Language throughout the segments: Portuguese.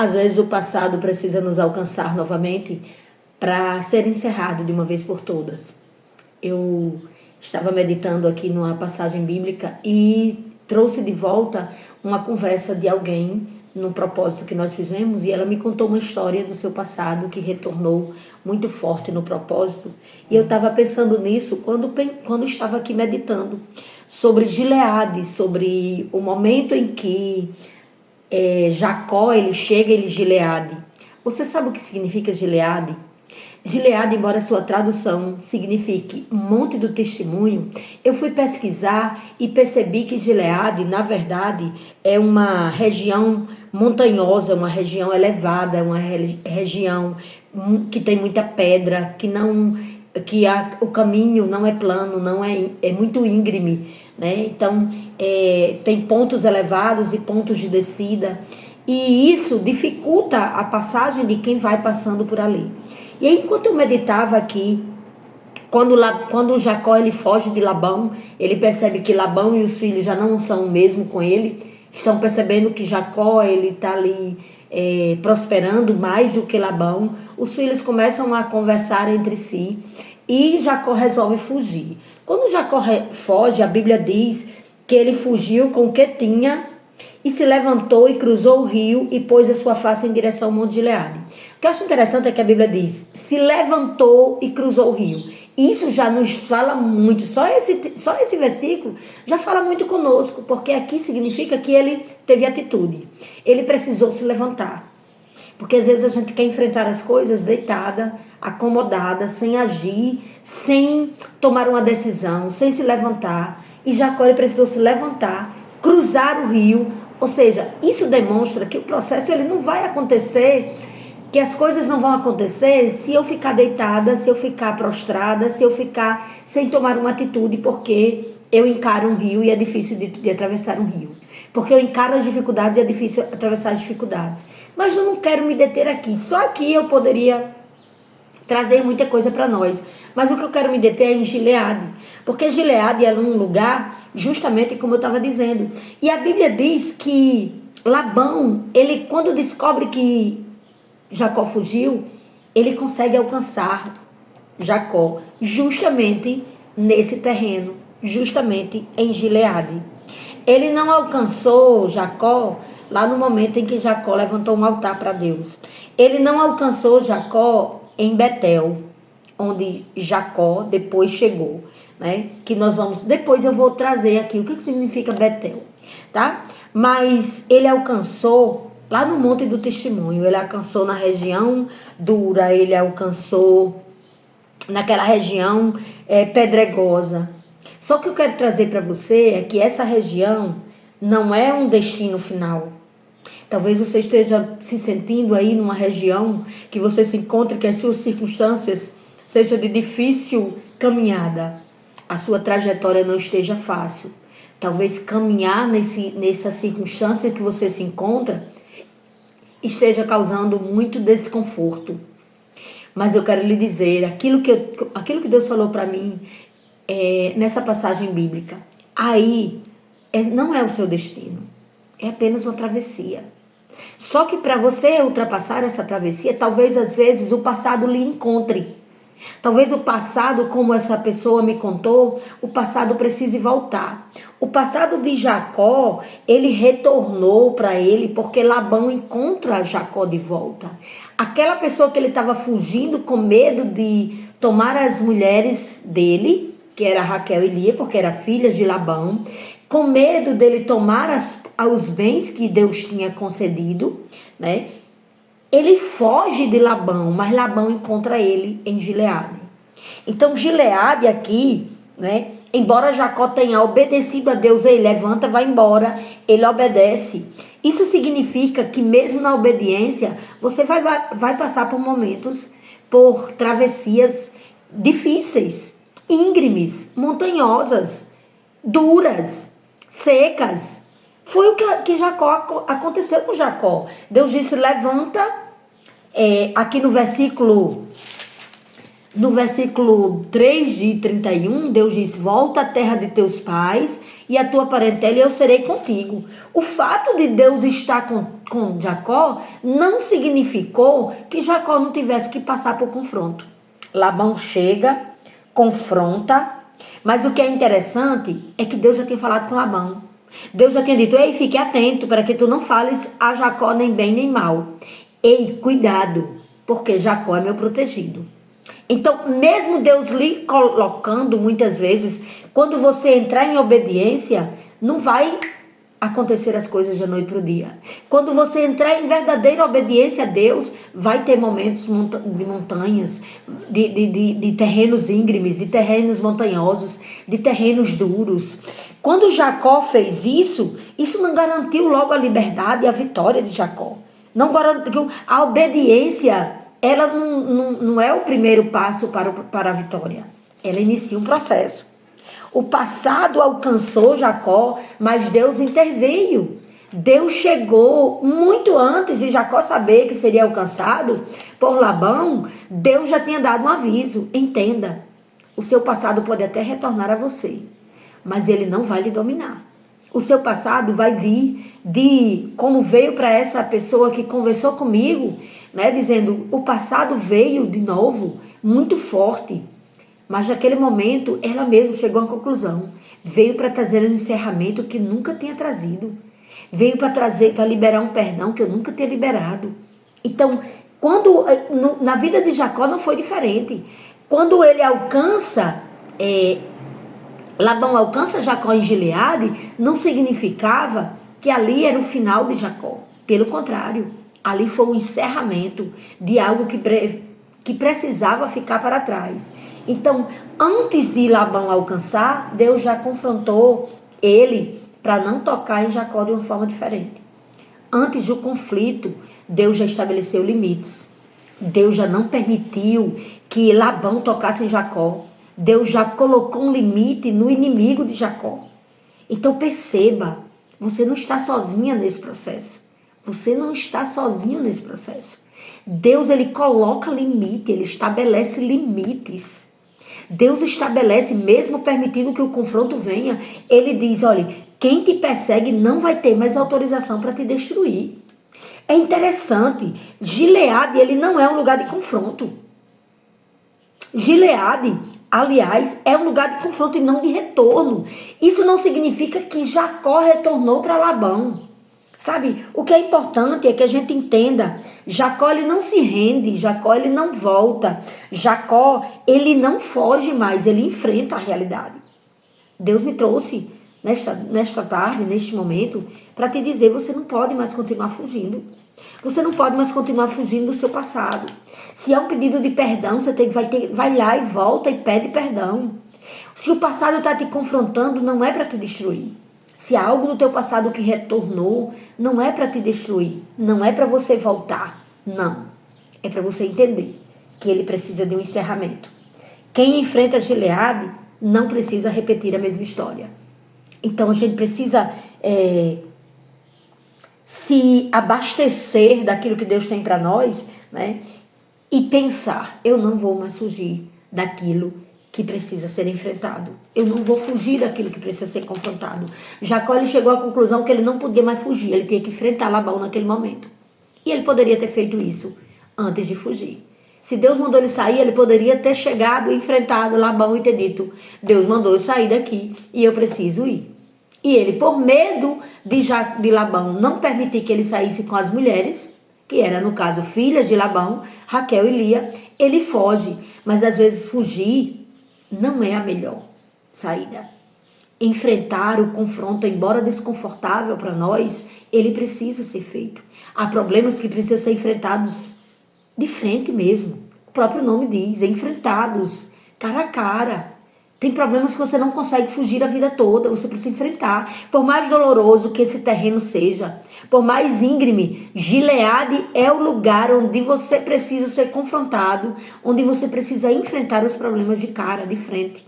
Às vezes o passado precisa nos alcançar novamente para ser encerrado de uma vez por todas. Eu estava meditando aqui numa passagem bíblica e trouxe de volta uma conversa de alguém num propósito que nós fizemos, e ela me contou uma história do seu passado que retornou muito forte no propósito. E eu estava pensando nisso quando estava aqui meditando sobre Gileade, sobre o momento em que Jacó ele chega em Gileade. Você sabe o que significa Gileade? Gileade, embora sua tradução signifique monte do testemunho, eu fui pesquisar e percebi que Gileade, na verdade, é uma região montanhosa, uma região elevada, uma região que tem muita pedra, o caminho não é plano, é muito íngreme, né? Então, tem pontos elevados e pontos de descida, e isso dificulta a passagem de quem vai passando por ali. E aí, enquanto eu meditava aqui, quando Jacó ele foge de Labão, ele percebe que Labão e os filhos já não são o mesmo com ele, estão percebendo que Jacó ele está ali prosperando mais do que Labão. Os filhos começam a conversar entre si e Jacó resolve fugir. Quando Jacó foge, a Bíblia diz que ele fugiu com o que tinha e se levantou e cruzou o rio e pôs a sua face em direção ao Monte Gileade. O que eu acho interessante é que a Bíblia diz, se levantou e cruzou o rio. Isso já nos fala muito, só esse versículo já fala muito conosco, porque aqui significa que ele teve atitude. Ele precisou se levantar. Porque às vezes a gente quer enfrentar as coisas deitada, acomodada, sem agir, sem tomar uma decisão, sem se levantar. E Jacó ele precisou se levantar, cruzar o rio. Ou seja, isso demonstra que o processo ele não vai acontecer, que as coisas não vão acontecer se eu ficar deitada, se eu ficar prostrada, se eu ficar sem tomar uma atitude, porque eu encaro um rio e é difícil de atravessar um rio. Porque eu encaro as dificuldades e é difícil atravessar as dificuldades. Mas eu não quero me deter aqui. Só aqui eu poderia trazer muita coisa para nós. Mas o que eu quero me deter é em Gileade. Porque Gileade é um lugar, justamente como eu estava dizendo. E a Bíblia diz que Labão, ele quando descobre que Jacó fugiu, ele consegue alcançar Jacó justamente nesse terreno, justamente em Gileade. Ele não alcançou Jacó lá no momento em que Jacó levantou um altar para Deus. Ele não alcançou Jacó em Betel, onde Jacó depois chegou, né? Que nós vamos, depois eu vou trazer aqui o que significa Betel, tá? Mas ele alcançou lá no Monte do Testemunho, ele alcançou na região dura, ele alcançou naquela região pedregosa. Só que eu quero trazer para você é que essa região não é um destino final. Talvez você esteja se sentindo aí numa região que você se encontra, que as suas circunstâncias sejam de difícil caminhada. A sua trajetória não esteja fácil. Talvez caminhar nessa circunstância que você se encontra esteja causando muito desconforto. Mas eu quero lhe dizer, aquilo que Deus falou para mim nessa passagem bíblica, aí não é o seu destino, é apenas uma travessia. Só que para você ultrapassar essa travessia, talvez às vezes o passado lhe encontre. Talvez o passado, como essa pessoa me contou, o passado precise voltar. O passado de Jacó, ele retornou para ele porque Labão encontra Jacó de volta. Aquela pessoa que ele estava fugindo com medo de tomar as mulheres dele, que era Raquel e Lia, porque era filhas de Labão, com medo dele tomar os bens que Deus tinha concedido, né? Ele foge de Labão, mas Labão encontra ele em Gileade. Então Gileade aqui, né? Embora Jacó tenha obedecido a Deus, ele levanta, vai embora, ele obedece. Isso significa que mesmo na obediência, você vai passar por momentos, por travessias difíceis, íngremes, montanhosas, duras, secas. Foi o que Jacó aconteceu com Jacó. Deus disse, levanta, aqui no versículo 3 de 31, Deus disse, volta à terra de teus pais e a tua parentela, e eu serei contigo. O fato de Deus estar com Jacó não significou que Jacó não tivesse que passar por confronto. Labão chega, confronta, mas o que é interessante é que Deus já tinha falado com Labão. Deus já tinha dito: ei, fique atento para que tu não fales a Jacó nem bem nem mal. Ei, cuidado, porque Jacó é meu protegido. Então, mesmo Deus lhe colocando muitas vezes, quando você entrar em obediência, não vai acontecer as coisas de noite para o dia. Quando você entrar em verdadeira obediência a Deus, vai ter momentos de montanhas, de terrenos íngremes, de terrenos montanhosos, de terrenos duros. Quando Jacó fez isso não garantiu logo a liberdade e a vitória de Jacó. Não garantiu a obediência. Ela não é o primeiro passo para a vitória. Ela inicia um processo. O passado alcançou Jacó, mas Deus interveio. Deus chegou muito antes de Jacó saber que seria alcançado por Labão. Deus já tinha dado um aviso. Entenda, o seu passado pode até retornar a você, mas ele não vai lhe dominar. O seu passado vai vir como veio para essa pessoa que conversou comigo, né, dizendo: o passado veio de novo, muito forte. Mas naquele momento, ela mesma chegou à conclusão. Veio para trazer um encerramento que nunca tinha trazido. Veio para liberar um perdão que eu nunca tinha liberado. Então, na vida de Jacó não foi diferente. Quando ele Labão alcança Jacó em Gileade, não significava que ali era o final de Jacó. Pelo contrário, ali foi o encerramento de algo que precisava ficar para trás. Então, antes de Labão alcançar, Deus já confrontou ele para não tocar em Jacó de uma forma diferente. Antes do conflito, Deus já estabeleceu limites. Deus já não permitiu que Labão tocasse em Jacó. Deus já colocou um limite no inimigo de Jacó. Então perceba, você não está sozinha nesse processo. Você não está sozinho nesse processo. Deus, ele coloca limite, ele estabelece limites. Deus estabelece, mesmo permitindo que o confronto venha, ele diz: olha, quem te persegue não vai ter mais autorização para te destruir. É interessante, Gileade, ele não é um lugar de confronto. Gileade, aliás, é um lugar de confronto e não de retorno. Isso não significa que Jacó retornou para Labão. Sabe, o que é importante é que a gente entenda, Jacó ele não se rende, Jacó ele não volta, Jacó ele não foge mais, ele enfrenta a realidade. Deus me trouxe nesta tarde, neste momento, para te dizer: você não pode mais continuar fugindo. Você não pode mais continuar fugindo do seu passado. Se é um pedido de perdão, você vai lá e volta e pede perdão. Se o passado está te confrontando, não é para te destruir. Se há algo no teu passado que retornou, não é para te destruir, não é para você voltar, não. É para você entender que ele precisa de um encerramento. Quem enfrenta Gileade não precisa repetir a mesma história. Então a gente precisa se abastecer daquilo que Deus tem para nós, né? E pensar: eu não vou mais fugir daquilo que precisa ser enfrentado. Eu não vou fugir daquilo que precisa ser confrontado. Jacó ele chegou à conclusão que ele não podia mais fugir. Ele tinha que enfrentar Labão naquele momento. E ele poderia ter feito isso antes de fugir. Se Deus mandou ele sair, ele poderia ter chegado e enfrentado Labão e ter dito: Deus mandou eu sair daqui e eu preciso ir. E ele, por medo de Labão não permitir que ele saísse com as mulheres, que era, no caso, filhas de Labão, Raquel e Lia, ele foge. Mas às vezes fugir não é a melhor saída. Enfrentar o confronto, embora desconfortável para nós, ele precisa ser feito. Há problemas que precisam ser enfrentados de frente mesmo. O próprio nome diz, enfrentados, cara a cara. Tem problemas que você não consegue fugir a vida toda, você precisa enfrentar. Por mais doloroso que esse terreno seja, por mais íngreme, Gileade é o lugar onde você precisa ser confrontado, onde você precisa enfrentar os problemas de cara, de frente.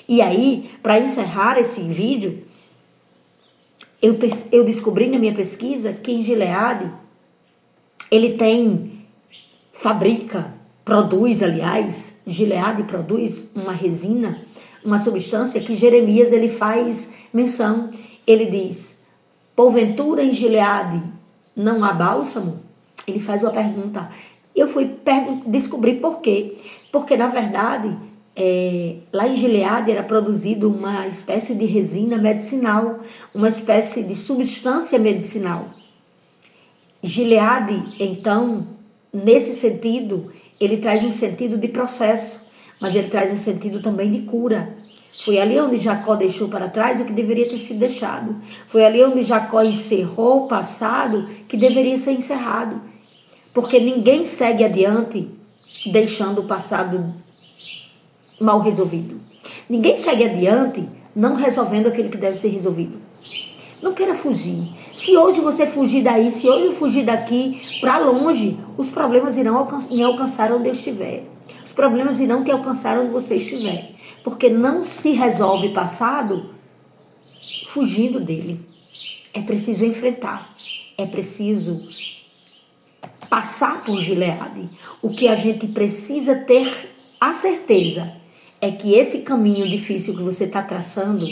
E aí, para encerrar esse vídeo, eu descobri na minha pesquisa que em Gileade, ele produz, Gileade produz uma resina uma substância que Jeremias ele faz menção. Ele diz: porventura em Gileade não há bálsamo? Ele faz uma pergunta. Eu fui descobrir por quê. Porque, na verdade, lá em Gileade era produzido uma espécie de resina medicinal, uma espécie de substância medicinal. Gileade, então, nesse sentido, ele traz um sentido de processo, mas ele traz um sentido também de cura. Foi ali onde Jacó deixou para trás o que deveria ter sido deixado. Foi ali onde Jacó encerrou o passado que deveria ser encerrado. Porque ninguém segue adiante deixando o passado mal resolvido. Ninguém segue adiante não resolvendo aquilo que deve ser resolvido. Não queira fugir. Se hoje você fugir daí, se hoje eu fugir daqui para longe, os problemas irão me alcançar onde eu estiver. Os problemas irão te alcançar onde você estiver. Porque não se resolve passado fugindo dele. É preciso enfrentar. É preciso passar por Gileade. O que a gente precisa ter a certeza é que esse caminho difícil que você está traçando,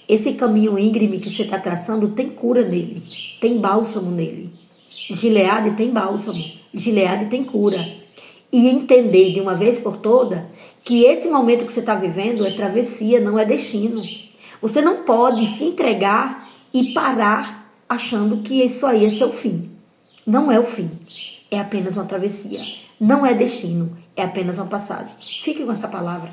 esse caminho íngreme que você está traçando, tem cura nele, tem bálsamo nele. Gileade tem bálsamo, Gileade tem cura. E entender de uma vez por toda que esse momento que você está vivendo é travessia, não é destino. Você não pode se entregar e parar achando que isso aí é seu fim. Não é o fim, é apenas uma travessia. Não é destino, é apenas uma passagem. Fique com essa palavra.